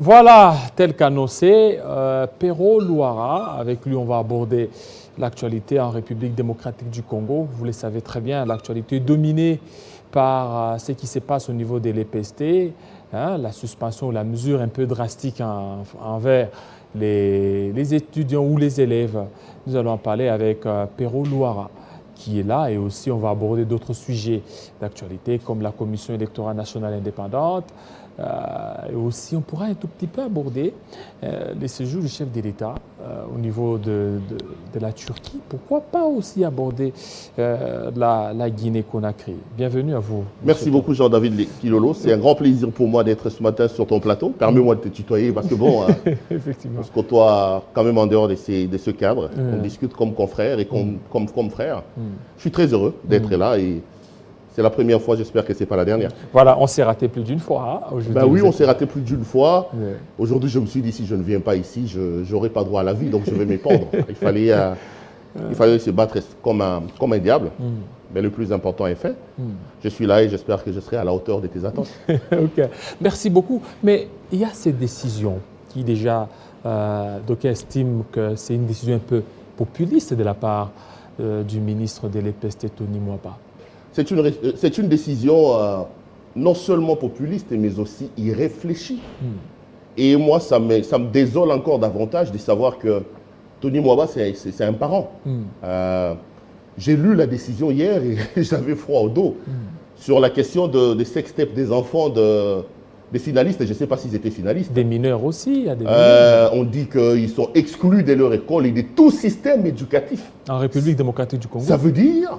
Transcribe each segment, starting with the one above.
Voilà, tel qu'annoncé, Pero Luara, avec lui on va aborder l'actualité en République démocratique du Congo. Vous le savez très bien, l'actualité est dominée par ce qui se passe au niveau de l'EPST, la suspension, la mesure un peu drastique envers les étudiants ou les élèves. Nous allons en parler avec Pero Luara, qui est là, et aussi on va aborder d'autres sujets d'actualité comme la Commission électorale nationale indépendante. Et aussi, on pourra un tout petit peu aborder les séjours du chef de l'État au niveau de la Turquie. Pourquoi pas aussi aborder la Guinée-Conakry. Bienvenue à vous. Merci beaucoup Jean-David Kilolo. C'est un grand plaisir pour moi d'être ce matin sur ton plateau. Permets-moi de te tutoyer parce que bon, effectivement, on se côtoie quand même en dehors de ce cadre. On discute comme confrères et comme frères. Je suis très heureux d'être là et c'est la première fois, j'espère que ce n'est pas la dernière. Voilà, on s'est raté plus d'une fois. Hein, ben oui, on s'est raté plus d'une fois. Aujourd'hui, je me suis dit, si je ne viens pas ici, je n'aurai pas droit à la vie, donc je vais m'épandre. Il fallait se battre comme un diable, mais le plus important est fait. Je suis là et j'espère que je serai à la hauteur de tes attentes. Ok, merci beaucoup. Mais il y a ces décisions qui déjà, d'aucuns estiment que c'est une décision un peu populiste de la part du ministre de l'EPST, Tony Mwaba. C'est une décision non seulement populiste, mais aussi irréfléchie. Et moi, ça me désole encore davantage de savoir que Tony Mwaba, c'est un parent. J'ai lu la décision hier et j'avais froid au dos sur la question des sextapes des enfants des finalistes. Je ne sais pas s'ils étaient finalistes. Des mineurs aussi. Il y a des mineurs. On dit qu'ils sont exclus de leur école et de tout système éducatif. En République démocratique du Congo. Ça veut dire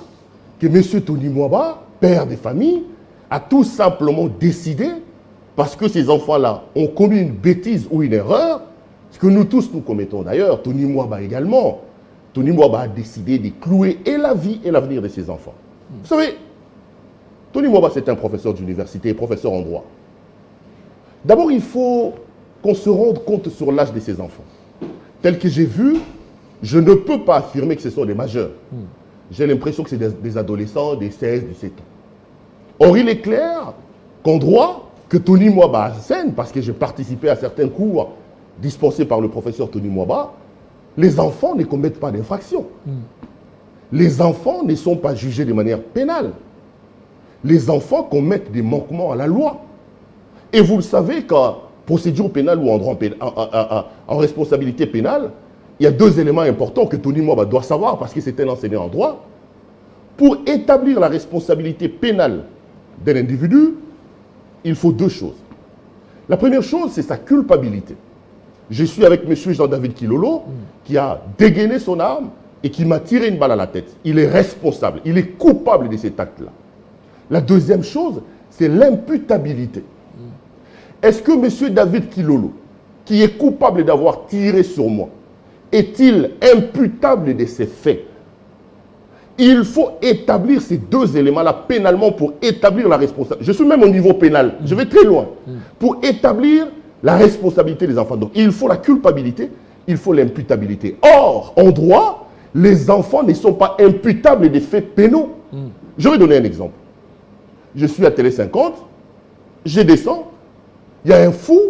que M. Tony Mwaba, père des familles, a tout simplement décidé, parce que ces enfants-là ont commis une bêtise ou une erreur, ce que nous tous nous commettons d'ailleurs, Tony Mwaba également. Tony Mwaba a décidé de clouer et la vie et l'avenir de ses enfants. Vous savez, Tony Mwaba, c'est un professeur d'université, professeur en droit. D'abord, il faut qu'on se rende compte sur l'âge de ses enfants. Tel que j'ai vu, je ne peux pas affirmer que ce sont des majeurs. J'ai l'impression que c'est des adolescents, des 16, 17 ans. Or, il est clair qu'en droit, que Tony Mwaba enseigne, parce que j'ai participé à certains cours dispensés par le professeur Tony Mwaba, les enfants ne commettent pas d'infraction. Les enfants ne sont pas jugés de manière pénale. Les enfants commettent des manquements à la loi. Et vous le savez qu'en procédure pénale ou en droit pénal, en responsabilité pénale, il y a deux éléments importants que Tony Mwaba doit savoir parce que c'est un enseignant en droit. Pour établir la responsabilité pénale d'un individu, il faut deux choses. La première chose, c'est sa culpabilité. Je suis avec M. Jean-David Kilolo qui a dégainé son arme et qui m'a tiré une balle à la tête. Il est responsable, il est coupable de cet acte-là. La deuxième chose, c'est l'imputabilité. Est-ce que M. David Kilolo, qui est coupable d'avoir tiré sur moi, est-il imputable de ces faits? Il faut établir ces deux éléments-là pénalement pour établir la responsabilité. Je suis même au niveau pénal, je vais très loin. Pour établir la responsabilité des enfants. Donc il faut la culpabilité, il faut l'imputabilité. Or, en droit, les enfants ne sont pas imputables des faits pénaux. Je vais donner un exemple. Je suis à Télé 50, je descends, il y a un fou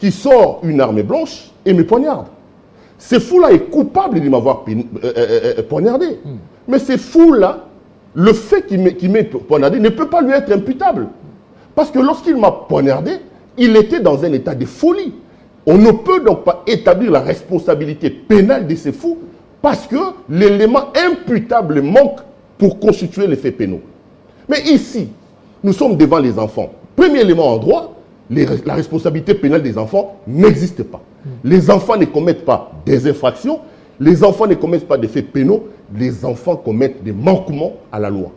qui sort une arme blanche et me poignarde. Ce fou-là est coupable de m'avoir poignardé. Mais ce fou-là, le fait qu'il m'ait poignardé ne peut pas lui être imputable. Parce que lorsqu'il m'a poignardé, il était dans un état de folie. On ne peut donc pas établir la responsabilité pénale de ces fous parce que l'élément imputable manque pour constituer les faits pénaux. Mais ici, nous sommes devant les enfants. Premier élément en droit, la responsabilité pénale des enfants n'existe pas. Les enfants ne commettent pas des infractions, les enfants ne commettent pas des faits pénaux, les enfants commettent des manquements à la loi.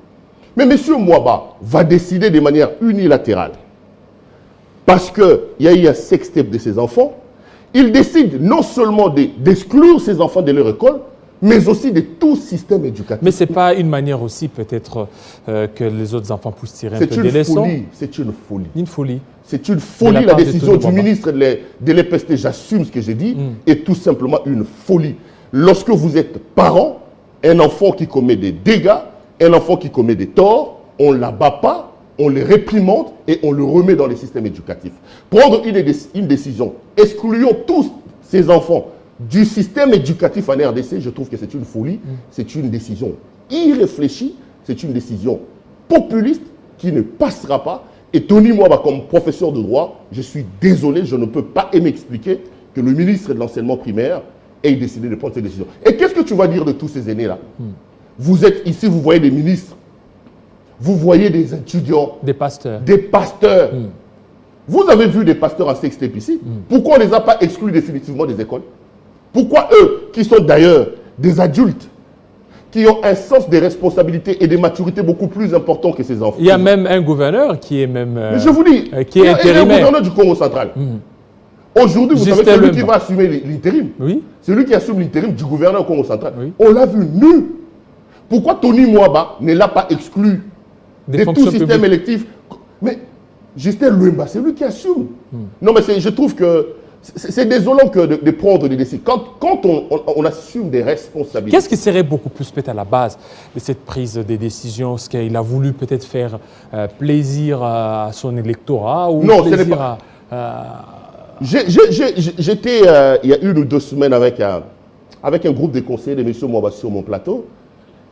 Mais M. Mwaba va décider de manière unilatérale, parce qu'il y a eu un sextape de ses enfants, il décide non seulement d'exclure ses enfants de leur école, mais aussi de tout système éducatif. Mais ce n'est pas une manière aussi peut-être que les autres enfants puissent tirer un peu des leçons? C'est une folie. Une folie. C'est une folie, la décision du ministre de l'EPST, j'assume ce que j'ai dit, est tout simplement une folie. Lorsque vous êtes parent, un enfant qui commet des dégâts, un enfant qui commet des torts, on ne l'abat pas, on les réprimande et on le remet dans les systèmes éducatifs. Prendre une décision, excluant tous ces enfants du système éducatif en RDC, je trouve que c'est une folie, c'est une décision irréfléchie, c'est une décision populiste qui ne passera pas. Et Tony Mwaba, comme professeur de droit, je suis désolé, je ne peux pas m'expliquer que le ministre de l'enseignement primaire ait décidé de prendre cette décision. Et qu'est-ce que tu vas dire de tous ces aînés-là? Vous êtes ici, vous voyez des ministres, vous voyez des étudiants, des pasteurs. Des pasteurs. Vous avez vu des pasteurs en sextape ici. Pourquoi on ne les a pas exclus définitivement des écoles? Pourquoi eux, qui sont d'ailleurs des adultes, qui ont un sens des responsabilités et des maturités beaucoup plus important que ces enfants? Il y a même un gouverneur qui est même... Mais je vous dis, qui est intérimaire. Il y a un gouverneur du Congo central. Aujourd'hui, vous savez, celui qui va assumer l'intérim. Oui. Celui qui assume l'intérim du gouverneur au Congo central. Oui. On l'a vu nu. Pourquoi Tony Mwaba ne l'a pas exclu de tout système électif? Mais Justin Luemba, c'est lui qui assume. Non, mais je trouve que c'est désolant que de prendre des décisions. Quand on assume des responsabilités. Qu'est-ce qui serait beaucoup plus peut-être à la base de cette prise de décision? Est-ce qu'il a voulu peut-être faire plaisir à son électorat ou non, plaisir ce n'est pas. J'étais il y a 1 ou 2 semaines avec un groupe de conseillers de M. Mwaba sur mon plateau.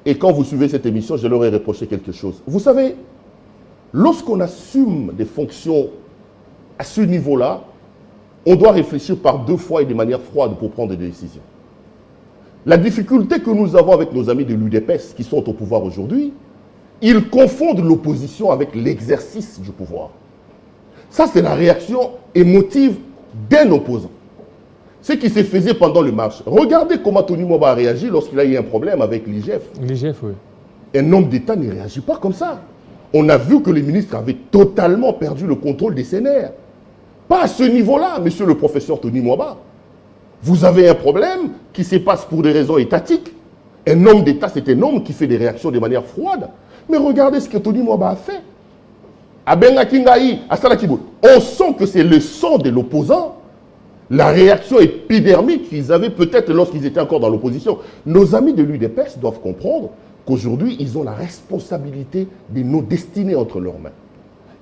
Et quand vous suivez cette émission, je leur ai reproché quelque chose. Vous savez, lorsqu'on assume des fonctions à ce niveau-là, on doit réfléchir par 2 fois et de manière froide pour prendre des décisions. La difficulté que nous avons avec nos amis de l'UDPS qui sont au pouvoir aujourd'hui, ils confondent l'opposition avec l'exercice du pouvoir. Ça, c'est la réaction émotive d'un opposant. Ce qui se faisait pendant le marche. Regardez comment Tony Mwaba a réagi lorsqu'il a eu un problème avec l'IGF. L'IGF, oui. Un homme d'État ne réagit pas comme ça. On a vu que le ministre avait totalement perdu le contrôle des CNR. Pas à ce niveau-là, monsieur le professeur Tony Mwaba. Vous avez un problème qui se passe pour des raisons étatiques. Un homme d'État, c'est un homme qui fait des réactions de manière froide. Mais regardez ce que Tony Mwaba a fait. À Bengakingaï, à Salakibou, on sent que c'est le sang de l'opposant. La réaction épidermique qu'ils avaient peut-être lorsqu'ils étaient encore dans l'opposition. Nos amis de l'UDPS doivent comprendre qu'aujourd'hui, ils ont la responsabilité de nos destinées entre leurs mains.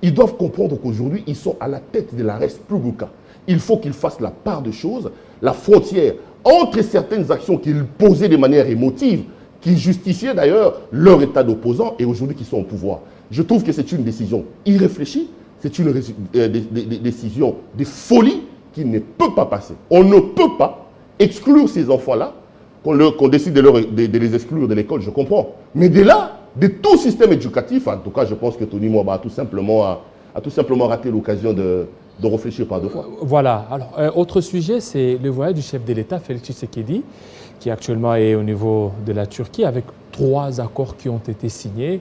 Ils doivent comprendre qu'aujourd'hui, ils sont à la tête de la République. Il faut qu'ils fassent la part des choses, la frontière entre certaines actions qu'ils posaient de manière émotive, qui justifiaient d'ailleurs leur état d'opposant et aujourd'hui qui sont au pouvoir. Je trouve que c'est une décision irréfléchie, c'est une décision de folie qui ne peut pas passer. On ne peut pas exclure ces enfants-là, qu'on décide de les exclure de l'école, je comprends. Mais de là, de tout système éducatif, en tout cas, je pense que Tony Mwaba a tout simplement raté l'occasion de réfléchir par 2 fois. Voilà. Alors, autre sujet, c'est le voyage du chef de l'État, Félix Tshisekedi, qui actuellement est au niveau de la Turquie, avec 3 accords qui ont été signés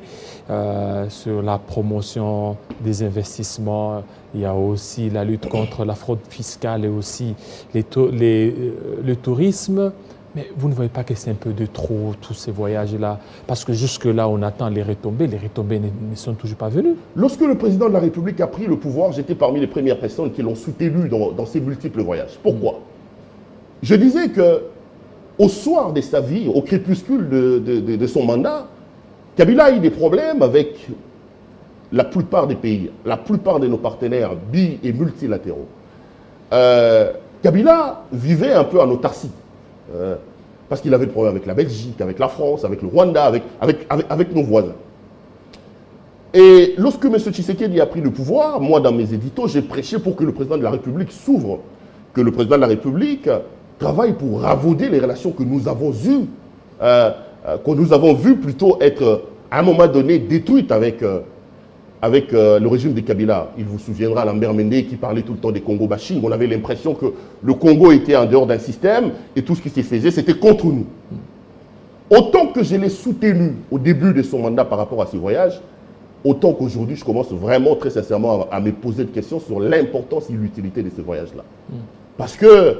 sur la promotion des investissements. Il y a aussi la lutte contre la fraude fiscale et aussi le tourisme. Mais vous ne voyez pas que c'est un peu de trop, tous ces voyages-là? Parce que jusque-là, on attend les retombées ne sont toujours pas venues. Lorsque le président de la République a pris le pouvoir, j'étais parmi les premières personnes qui l'ont soutenu dans ses multiples voyages. Pourquoi? Je disais que au soir de sa vie, au crépuscule de son mandat, Kabila a eu des problèmes avec la plupart des pays, la plupart de nos partenaires bi- et multilatéraux. Kabila vivait un peu en autarcie. Parce qu'il avait des problèmes avec la Belgique, avec la France, avec le Rwanda, avec nos voisins. Et lorsque M. Tshisekedi a pris le pouvoir, moi dans mes éditos, j'ai prêché pour que le président de la République s'ouvre, que le président de la République travaille pour ravauder les relations que nous avons eues, que nous avons vues plutôt être à un moment donné détruites avec le régime de Kabila. Il vous souviendra Lambert Mende qui parlait tout le temps des Congo bashing. On avait l'impression que le Congo était en dehors d'un système et tout ce qui s'y faisait, c'était contre nous. Autant que je l'ai soutenu au début de son mandat par rapport à ce voyage, autant qu'aujourd'hui, je commence vraiment très sincèrement à me poser des questions sur l'importance et l'utilité de ce voyage-là. Parce que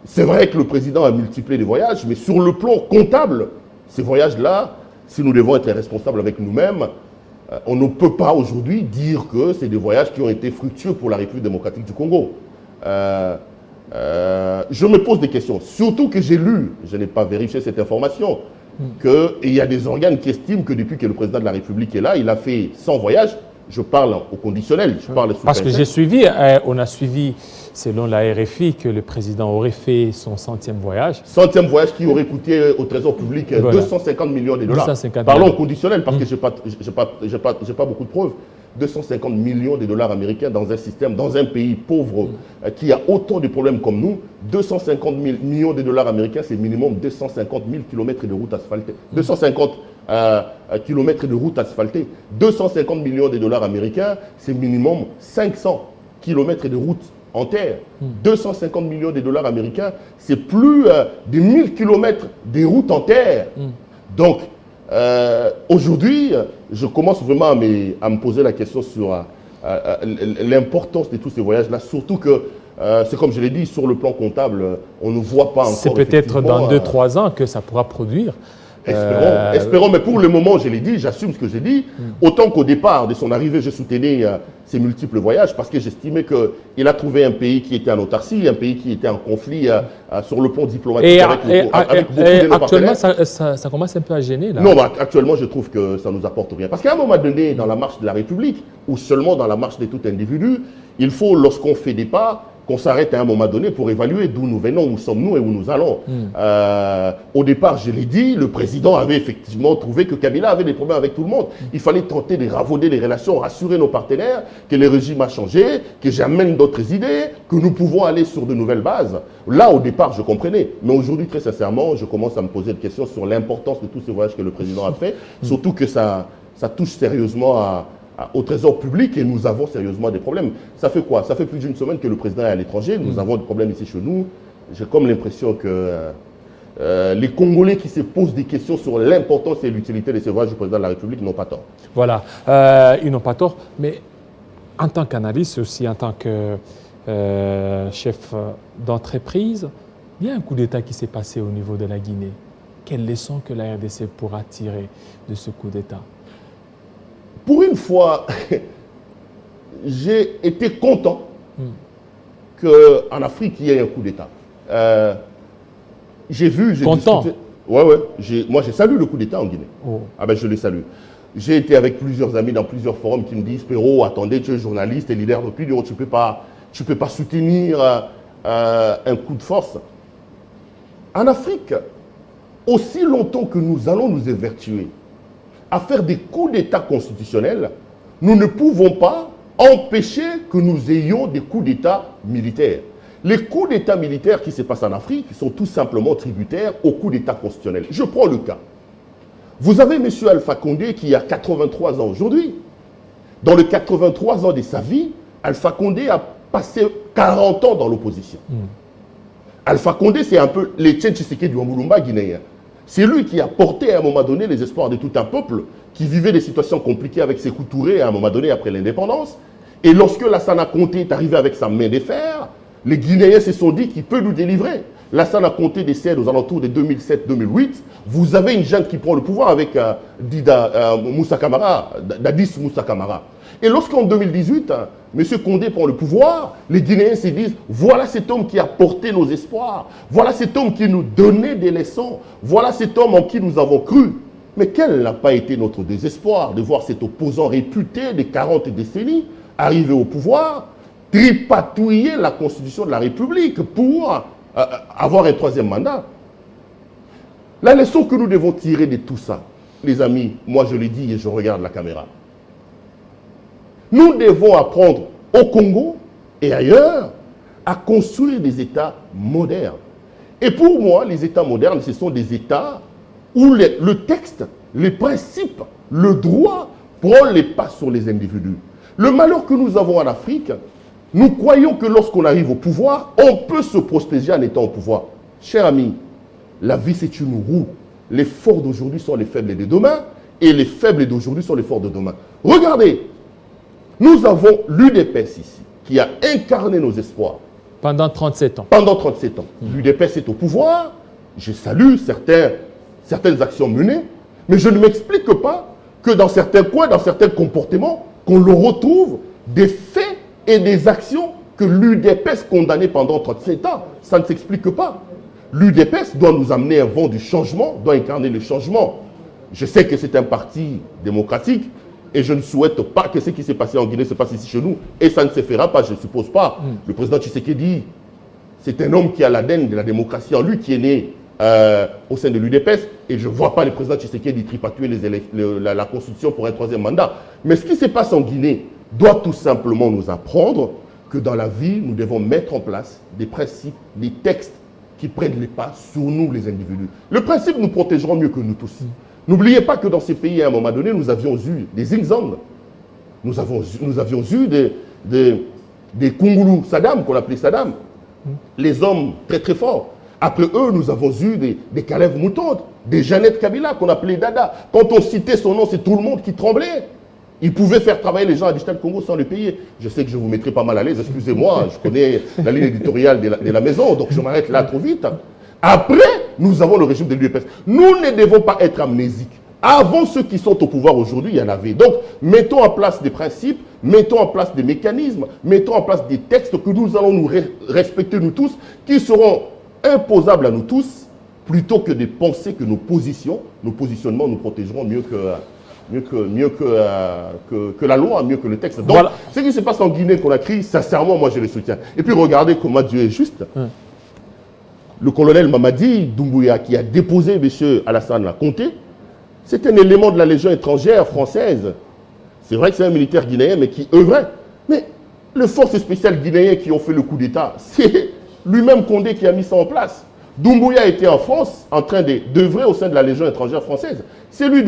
c'est vrai que le président a multiplié les voyages, mais sur le plan comptable, ces voyages-là, si nous devons être responsables avec nous-mêmes, on ne peut pas aujourd'hui dire que c'est des voyages qui ont été fructueux pour la République démocratique du Congo. Je me pose des questions, surtout que j'ai lu, je n'ai pas vérifié cette information, qu'il y a des organes qui estiment que depuis que le président de la République est là, il a fait 100 voyages. Je parle au conditionnel, je parle sous Parce que j'ai suivi, on a suivi, selon la RFI, que le président aurait fait son 100e voyage. 100e voyage qui aurait coûté au Trésor public 250 millions de dollars. Parlons au conditionnel, parce que je n'ai pas beaucoup de preuves. 250 millions de dollars américains dans un système, dans un pays pauvre qui a autant de problèmes comme nous. 250 millions de dollars américains, c'est minimum 250 000 kilomètres de routes asphaltées. 250 kilomètres de routes asphaltées. 250 millions de dollars américains, c'est minimum 500 kilomètres de routes en terre. 250 millions de dollars américains, c'est plus de 1000 kilomètres de routes en terre. Donc, aujourd'hui, je commence vraiment à me poser la question sur l'importance de tous ces voyages-là, surtout que, c'est comme je l'ai dit, sur le plan comptable, on ne voit pas encore. C'est peut-être dans 2-3 ans que ça pourra produire. Espérons, mais pour le moment, je l'ai dit, j'assume ce que j'ai dit. Autant qu'au départ de son arrivée, je soutenais ses multiples voyages parce que j'estimais qu'il a trouvé un pays qui était en autarcie, un pays qui était en conflit sur le plan diplomatique avec beaucoup de nos actuellement, partenaires. ça commence un peu à gêner, là. Non, actuellement, je trouve que ça ne nous apporte rien. Parce qu'à un moment donné, dans la marche de la République, ou seulement dans la marche de tout individu, il faut, lorsqu'on fait des pas, qu'on s'arrête à un moment donné pour évaluer d'où nous venons, où sommes-nous et où nous allons. Au départ, je l'ai dit, le président avait effectivement trouvé que Kabila avait des problèmes avec tout le monde. Il fallait tenter de ravauder les relations, rassurer nos partenaires que le régime a changé, que j'amène d'autres idées, que nous pouvons aller sur de nouvelles bases. Là, au départ, je comprenais. Mais aujourd'hui, très sincèrement, je commence à me poser des questions sur l'importance de tous ces voyages que le président a fait, surtout que ça touche sérieusement au Trésor public et nous avons sérieusement des problèmes. Ça fait quoi? Ça fait plus d'une semaine que le président est à l'étranger. Nous avons des problèmes ici chez nous. J'ai comme l'impression que les Congolais qui se posent des questions sur l'importance et l'utilité de ces voyages du président de la République n'ont pas tort. Voilà, ils n'ont pas tort. Mais en tant qu'analyste aussi, en tant que chef d'entreprise, il y a un coup d'État qui s'est passé au niveau de la Guinée. Quelle leçon que la RDC pourra tirer de ce coup d'État? Pour une fois, j'ai été content qu'en Afrique, il y ait un coup d'État. J'ai vu... Content? Ouais. Moi, j'ai salué le coup d'État en Guinée. Oh. Ah ben, je le salue. J'ai été avec plusieurs amis dans plusieurs forums qui me disent « Perrault, attendez, tu es journaliste et leader d'opinion, tu peux pas soutenir un coup de force. » En Afrique, aussi longtemps que nous allons nous évertuer à faire des coups d'État constitutionnels, nous ne pouvons pas empêcher que nous ayons des coups d'État militaires. Les coups d'État militaires qui se passent en Afrique sont tout simplement tributaires aux coups d'État constitutionnels. Je prends le cas. Vous avez M. Alpha Condé qui a 83 ans aujourd'hui. Dans les 83 ans de sa vie, Alpha Condé a passé 40 ans dans l'opposition. Alpha Condé, c'est un peu l'Étienne Tshisekedi du Wamulumba guinéen. C'est lui qui a porté à un moment donné les espoirs de tout un peuple qui vivait des situations compliquées avec Sékou Touré à un moment donné après l'indépendance. Et lorsque Lassana Conté est arrivé avec sa main de fer, les Guinéens se sont dit qu'il peut nous délivrer. Lassana Conté décède aux alentours de 2007-2008. Vous avez une junte qui prend le pouvoir avec Moussa Camara, Dadis Moussa Camara. Et lorsqu'en 2018, M. Condé prend le pouvoir, les Guinéens se disent « Voilà cet homme qui a porté nos espoirs. Voilà cet homme qui nous donnait des leçons. Voilà cet homme en qui nous avons cru. » Mais quel n'a pas été notre désespoir de voir cet opposant réputé de 40 décennies arriver au pouvoir, tripatouiller la Constitution de la République pour avoir un troisième mandat. La leçon que nous devons tirer de tout ça, les amis, moi je l'ai dit et je regarde la caméra. Nous devons apprendre au Congo et ailleurs à construire des États modernes. Et pour moi, les États modernes, ce sont des États où le texte, les principes, le droit prend les pas sur les individus. Le malheur que nous avons en Afrique, nous croyons que lorsqu'on arrive au pouvoir, on peut se protéger en étant au pouvoir. Chers amis, la vie c'est une roue. Les forts d'aujourd'hui sont les faibles de demain et les faibles d'aujourd'hui sont les forts de demain. Regardez, nous avons l'UDPS ici, qui a incarné nos espoirs. Pendant 37 ans. Pendant 37 ans. L'UDPS est au pouvoir. Je salue certaines actions menées, mais je ne m'explique pas que dans certains coins, dans certains comportements, qu'on le retrouve des faits et des actions que l'UDPS condamnait pendant 37 ans. Ça ne s'explique pas. L'UDPS doit nous amener un vent du changement, doit incarner le changement. Je sais que c'est un parti démocratique et je ne souhaite pas que ce qui s'est passé en Guinée se passe ici chez nous. Et ça ne se fera pas, je ne suppose pas. Le président Tshisekedi, c'est un homme qui a l'ADN de la démocratie en lui, qui est né au sein de l'UDPS. Et je ne vois pas le président Tshisekedi tripatuer la Constitution pour un troisième mandat. Mais ce qui se passe en Guinée doit tout simplement nous apprendre que dans la vie, nous devons mettre en place des principes, des textes qui prennent les pas sur nous, les individus. Le principe nous protégeront mieux que nous tous. N'oubliez pas que dans ces pays, à un moment donné, nous avions eu des Inzang. Nous avions eu des Kungulu Saddam, qu'on appelait Saddam. Les hommes très très forts. Après eux, nous avons eu des Kalev Moutonde, des Jeannette Kabila, qu'on appelait Dada. Quand on citait son nom, c'est tout le monde qui tremblait. Il pouvait faire travailler les gens à Digital Congo sans le payer. Je sais que je vous mettrai pas mal à l'aise, excusez-moi, je connais la ligne éditoriale de la maison, donc je m'arrête là trop vite. Après, nous avons le régime de l'UDPS. Nous ne devons pas être amnésiques. Avant ceux qui sont au pouvoir aujourd'hui, il y en avait. Donc, mettons en place des principes, mettons en place des mécanismes, mettons en place des textes que nous allons nous respecter, nous tous, qui seront imposables à nous tous, plutôt que de penser que nos positionnements nous protégeront mieux que la loi, mieux que le texte. Donc, voilà. Ce qui se passe en Guinée qu'on a crié, sincèrement, moi je le soutiens. Et puis regardez comment Dieu est juste. Le colonel Mamadi Doumbouya, qui a déposé M. Alassane Conté, c'est un élément de la Légion étrangère française. C'est vrai que c'est un militaire guinéen, mais qui œuvrait. Mais les forces spéciales guinéennes qui ont fait le coup d'État, c'est lui-même Condé qui a mis ça en place. Doumbouya était en France en train d'œuvrer au sein de la Légion étrangère française. C'est lui,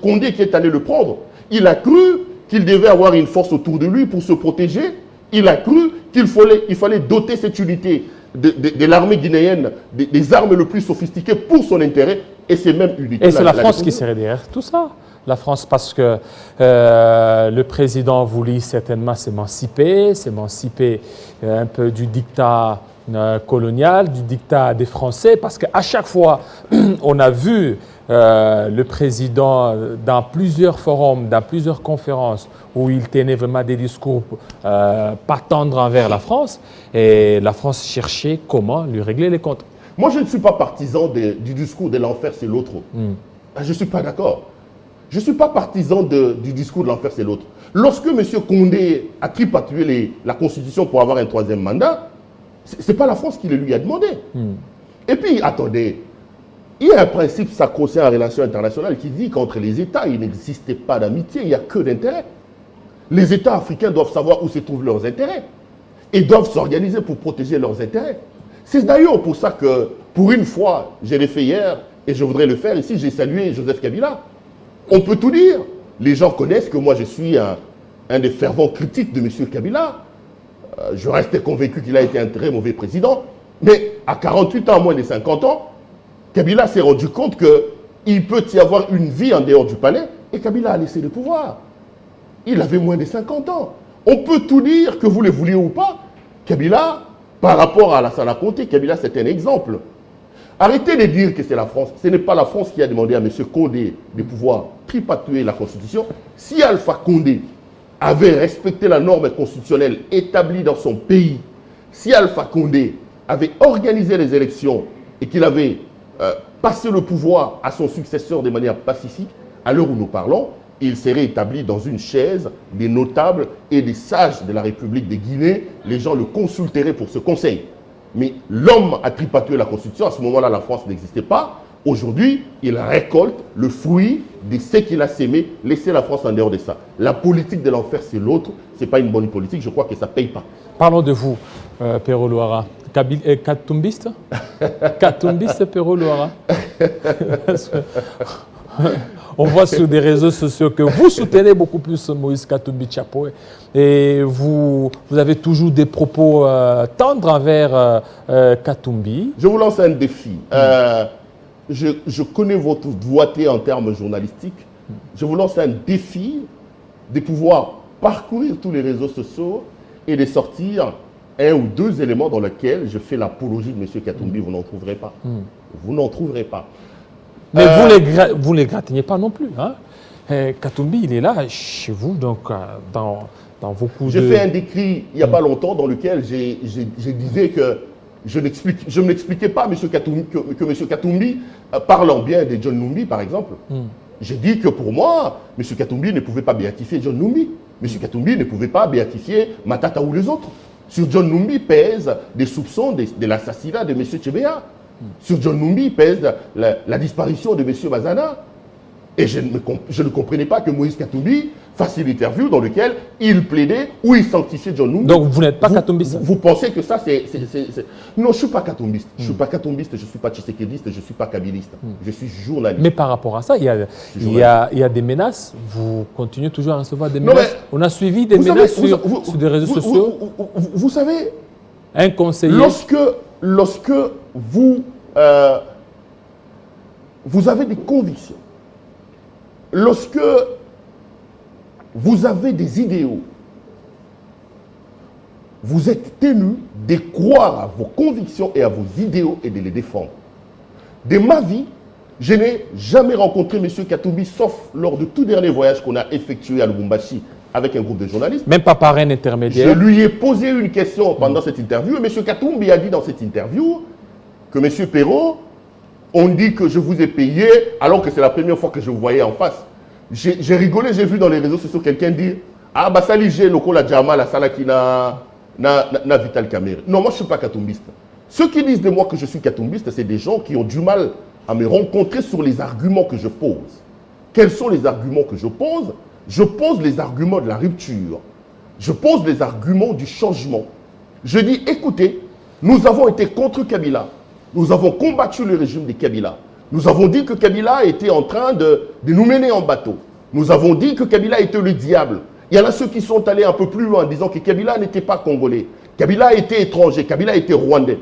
Condé, qui est allé le prendre. Il a cru qu'il devait avoir une force autour de lui pour se protéger. Il a cru qu'il fallait doter cette unité de l'armée guinéenne des armes les plus sophistiquées pour son intérêt. Et c'est même unité. Et c'est la France qui serait derrière tout ça. La France, parce que le président voulait certainement s'émanciper un peu du dictat colonial, du dictat des Français, parce qu'à chaque fois, on a vu le président dans plusieurs forums, dans plusieurs conférences, où il tenait vraiment des discours pas tendres envers la France, et la France cherchait comment lui régler les comptes. Moi, je ne suis pas partisan du discours de l'enfer, c'est l'autre. Je ne suis pas d'accord. Je ne suis pas partisan du discours de l'enfer, c'est l'autre. Lorsque M. Condé a tripatué la Constitution pour avoir un troisième mandat, ce n'est pas la France qui le lui a demandé. Et puis, attendez, il y a un principe sacro-saint en relations internationales qui dit qu'entre les États, il n'existe pas d'amitié, il n'y a que d'intérêt. Les États africains doivent savoir où se trouvent leurs intérêts et doivent s'organiser pour protéger leurs intérêts. C'est d'ailleurs pour ça que, pour une fois, j'ai l'ai fait hier et je voudrais le faire ici, j'ai salué Joseph Kabila. On peut tout dire. Les gens connaissent que moi, je suis un des fervents critiques de M. Kabila. Je reste convaincu qu'il a été un très mauvais président. Mais à 48 ans, moins de 50 ans, Kabila s'est rendu compte qu'il peut y avoir une vie en dehors du palais et Kabila a laissé le pouvoir. Il avait moins de 50 ans. On peut tout dire, que vous le vouliez ou pas. Kabila, par rapport à Alassane Conté, Kabila, c'est un exemple. Arrêtez de dire que c'est la France. Ce n'est pas la France qui a demandé à M. Condé de pouvoir tripatuer la Constitution. Si Alpha Condé avait respecté la norme constitutionnelle établie dans son pays, si Alpha Condé avait organisé les élections et qu'il avait passé le pouvoir à son successeur de manière pacifique, à l'heure où nous parlons, il serait établi dans une chaise des notables et des sages de la République de Guinée. Les gens le consulteraient pour ce conseil. Mais l'homme a tripatué la Constitution. À ce moment-là, la France n'existait pas. Aujourd'hui, il récolte le fruit de ce qu'il a sémé. Laissez la France en dehors de ça. La politique de l'enfer, c'est l'autre. Ce n'est pas une bonne politique. Je crois que ça ne paye pas. Parlons de vous, Pero Luara. Katumbiste Katumbiste, Pero Luara. On voit sur des réseaux sociaux que vous soutenez beaucoup plus Moïse Katumbi Tchapo et vous avez toujours des propos tendres envers Katumbi. Je vous lance un défi. Je connais votre doigté en termes journalistiques. Je vous lance un défi de pouvoir parcourir tous les réseaux sociaux et de sortir un ou deux éléments dans lesquels je fais l'apologie de M. Katumbi. Vous n'en trouverez pas. Vous n'en trouverez pas. Mais vous ne les gratignez pas non plus. Hein? Katumbi, il est là chez vous, donc dans beaucoup J'ai fait un décrit il n'y a pas longtemps dans lequel je disais que je ne m'expliquais pas que M. Katumbi, parlant bien de John Numbi, par exemple, j'ai dit que pour moi, M. Katumbi ne pouvait pas béatifier John Numbi. M. Katumbi ne pouvait pas béatifier Matata ou les autres. Sur John Numbi pèsent des soupçons de l'assassinat de M. Tchébéa. Sur John Numbi pèse la disparition de M. Bazana. Et je ne comprenais pas que Moïse Katumbi fasse une interview dans laquelle il plaidait ou il sanctifiait John Numbi. Donc vous n'êtes pas katumbiste? Vous pensez que ça c'est... Non, je ne suis pas katumbiste. Je ne suis pas katumbiste, je ne suis pas tshisekédiste, je ne suis pas kabiliste. Je suis journaliste. Mais par rapport à ça, il y a des menaces. Vous continuez toujours à recevoir des menaces. On a suivi des menaces sur des réseaux sociaux. Vous savez... Un conseiller... Lorsque vous avez des convictions, lorsque vous avez des idéaux, vous êtes tenu de croire à vos convictions et à vos idéaux et de les défendre. De ma vie, je n'ai jamais rencontré M. Katumbi, sauf lors du tout dernier voyage qu'on a effectué à Lubumbashi avec un groupe de journalistes. Même pas par un intermédiaire. Je lui ai posé une question pendant cette interview et M. Katumbi a dit dans cette interview que M. Perrault, on dit que je vous ai payé alors que c'est la première fois que je vous voyais en face. J'ai rigolé, j'ai vu dans les réseaux sociaux quelqu'un dire « Ah, bah ça, j'ai le la Djama, la sala qui n'a Vital Kamerhe ». Non, moi, je ne suis pas katumbiste. Ceux qui disent de moi que je suis katumbiste, c'est des gens qui ont du mal à me rencontrer sur les arguments que je pose. Quels sont les arguments que je pose? Je pose les arguments de la rupture. Je pose les arguments du changement. Je dis, écoutez, nous avons été contre Kabila. Nous avons combattu le régime de Kabila. Nous avons dit que Kabila était en train de nous mener en bateau. Nous avons dit que Kabila était le diable. Il y en a ceux qui sont allés un peu plus loin en disant que Kabila n'était pas congolais. Kabila était étranger, Kabila était rwandais.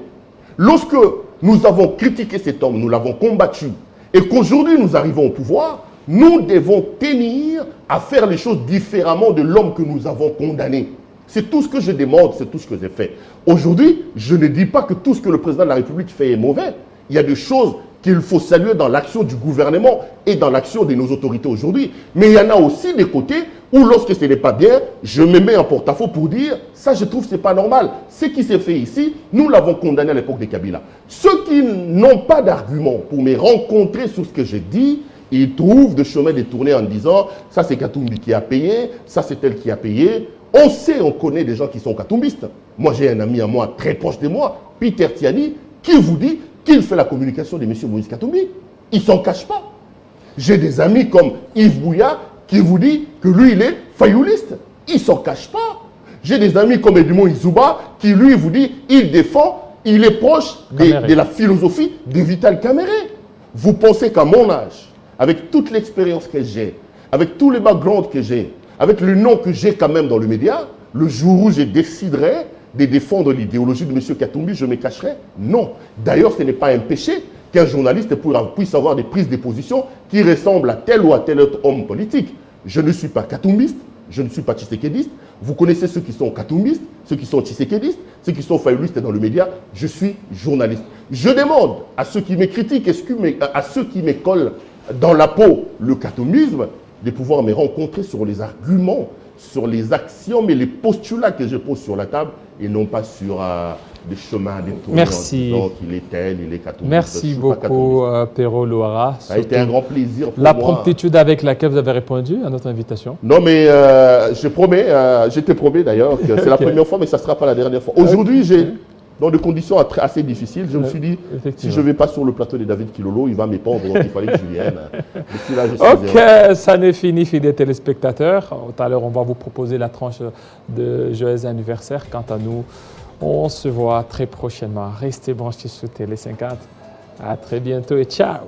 Lorsque nous avons critiqué cet homme, nous l'avons combattu, et qu'aujourd'hui nous arrivons au pouvoir, nous devons tenir à faire les choses différemment de l'homme que nous avons condamné. C'est tout ce que je demande, c'est tout ce que j'ai fait. Aujourd'hui, je ne dis pas que tout ce que le président de la République fait est mauvais. Il y a des choses qu'il faut saluer dans l'action du gouvernement et dans l'action de nos autorités aujourd'hui. Mais il y en a aussi des côtés où, lorsque ce n'est pas bien, je me mets en porte-à-faux pour dire « ça, je trouve que ce n'est pas normal. Ce qui s'est fait ici, nous l'avons condamné à l'époque de Kabila. » Ceux qui n'ont pas d'argument pour me rencontrer sur ce que j'ai dit, ils trouvent des chemins détournés en disant « ça, c'est Katumbi qui a payé, ça, c'est elle qui a payé ». On sait, on connaît des gens qui sont katumbistes. Moi, j'ai un ami à moi, très proche de moi, Peter Tiani, qui vous dit qu'il fait la communication de M. Moïse Katumbi. Il ne s'en cache pas. J'ai des amis comme Yves Bouya qui vous dit que lui, il est fayouliste. Il ne s'en cache pas. J'ai des amis comme Edmond Izouba qui, lui, vous dit il défend, il est proche de la philosophie de Vital Kamerhe. Vous pensez qu'à mon âge, avec toute l'expérience que j'ai, avec tous les backgrounds que j'ai, avec le nom que j'ai quand même dans le média, le jour où je déciderai de défendre l'idéologie de M. Katumbi, je me cacherai? Non. D'ailleurs, ce n'est pas un péché qu'un journaliste puisse avoir des prises de position qui ressemblent à tel ou à tel autre homme politique. Je ne suis pas katumbiste, je ne suis pas tshisekédiste. Vous connaissez ceux qui sont katumbistes, ceux qui sont tshisekédistes, ceux qui sont fayolistes dans le média. Je suis journaliste. Je demande à ceux qui me critiquent, à ceux qui me collent dans la peau le katumbisme, de pouvoir me rencontrer sur les arguments, sur les axiomes et les postulats que je pose sur la table et non pas sur des chemins détournés en disant qu'il est tel, il est katumbiste. Merci beaucoup, Perrault Louara. Ça a été un grand plaisir pour la moi. Promptitude avec laquelle vous avez répondu à notre invitation. Non, mais je te promets d'ailleurs que c'est la première fois, mais ça ne sera pas la dernière fois. Aujourd'hui, dans des conditions assez difficiles, je me suis dit, si je ne vais pas sur le plateau de David Kilolo, il va m'épandre, donc il fallait que je vienne. Ok, ça n'est fini, fidèles téléspectateurs. Tout à l'heure, on va vous proposer la tranche de joyeux anniversaire. Quant à nous, on se voit très prochainement. Restez branchés sur Télé 50. À très bientôt et ciao.